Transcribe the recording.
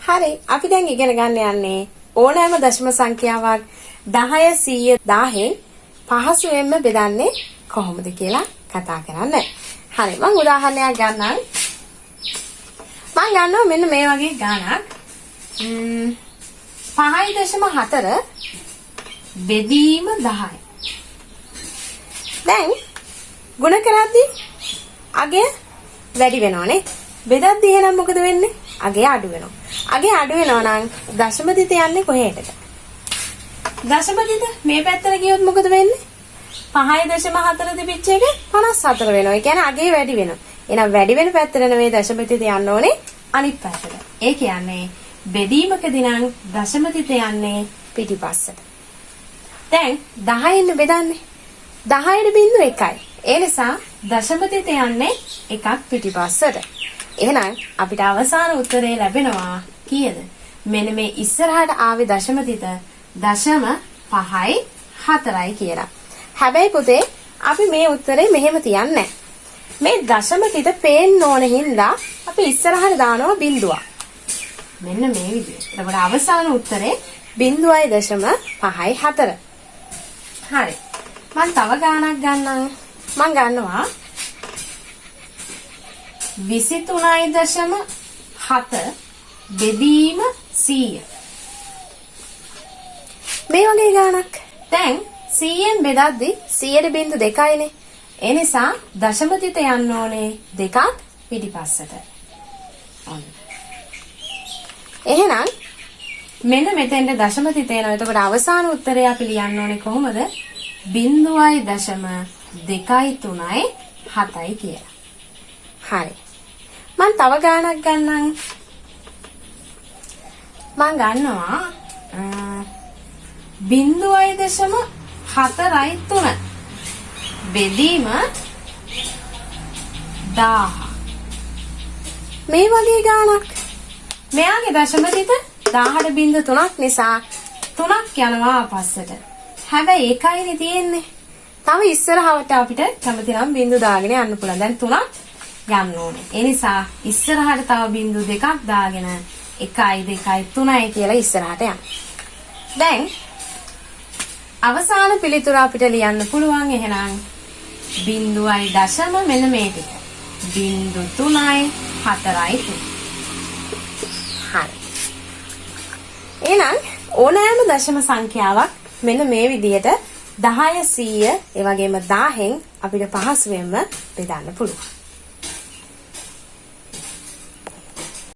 හරි අපි දැන් ඉගෙන ගන්න යන්නේ ඕනෑම දශම සංඛ්‍යාවක් 10 100 1000න් පහසුවෙන්ම බෙදන්නේ කොහොමද කියලා කතා කරන්න. හරි මම උදාහරණයක් ගන්නම්. මම ගන්නවා මෙන්න මේ වගේ ගානක් 5.4 බෙදීම 10යි. දැන් ගුණ කරද්දී අගය වැඩි වෙනවනේ. බෙදද්දී එහෙනම් මොකද වෙන්නේ? අගය අඩු වෙනවා. අගය අඩු වෙනවා නම් දශම දිත යන්නේ කොහෙටද? දශම දිත මේ පැත්තට ගියොත් මොකද වෙන්නේ? 5.4 තිබිච්ච එක 54 වෙනවා. ඒ කියන්නේ අගය වැඩි වෙනවා. එහෙනම් වැඩි වෙන පැත්තට නෙවෙයි දශම දිත යන්න ඕනේ අනිත් පැත්තට. ඒ කියන්නේ බෙදීමකදී නම් දශම දිත යන්නේ පිටිපස්සට. දැන් 10න් බෙදන්නේ 10ට බිංදුව 1යි. ඒ නිසා දශම දිත යන්නේ එකක් පිටිපස්සට. එහෙනම් අපිට අවසාන උත්තරේ ලැබෙනවා කීයද? මෙන්න මේ ඉස්සරහට ආවේ දශම දිත 0.5යි 4යි කියලා. හැබැයි පුතේ අපි මේ උත්තරේ මෙහෙම තියන්නේ මේ දශම දිත පේන්න ඕන හින්දා අපි ඉස්සරහට දානවා බිංදුවක්. මෙන්න මේ විදිහට. එතකොට අවසාන උත්තරේ 0.5යි 4. හරි. මම තව ගානක් ගන්නම්. මම ගන්නවා 23.7 බෙදීම 100. මේ වගේ ගානක්. දැන් 100න් බෙදද්දි 100ට බිංදු 2යිනේ. ඒ නිසා දශම දිත යන්න ඕනේ දෙකක් පිටිපස්සට. එහෙනම් මෙන්න මෙතෙන්ට දශම දිත එනවා. එතකොට අවසාන උත්තරය අපි ලියන්න ඕනේ කොහොමද? 0.2 3 7යි කියලා. හරි. මම තව ගානක් ගන්නම්. මම ගන්නවා 0.4 බෙදීම 1000. මේ වගේ ගානක්. මෙයාගේ දශම දිත 1000ට බිංදු 3ක් නිසා 3ක් යනවා පස්සට. හැබැයි එකයිනේ තියෙන්නේ. තව ඉස්සරහට අපිට කැමති නම් බිංදු දාගෙන යන්න පුළුවන්. දැන් 3ක් ගන්න ඕනේ. ඒ නිසා ඉස්සරහට තව බිංදු 2ක් දාගෙන 1 2 3 කියලා ඉස්සරහට යන්න. දැන් අවසාන පිළිතුර අපිට ලියන්න පුළුවන්. එහෙනම් බිංදුවයි දශම මෙන්න මේ ටික. බිංදු 3යි 4යි 3. හරි. එහෙනම් ඕනෑම දශම සංඛ්‍යාවක් මෙන්න මේ විදිහට 10 100 ඒ වගේම 1000න් අපිට පහසුවෙන්ම බෙදන්න පුළුවන්.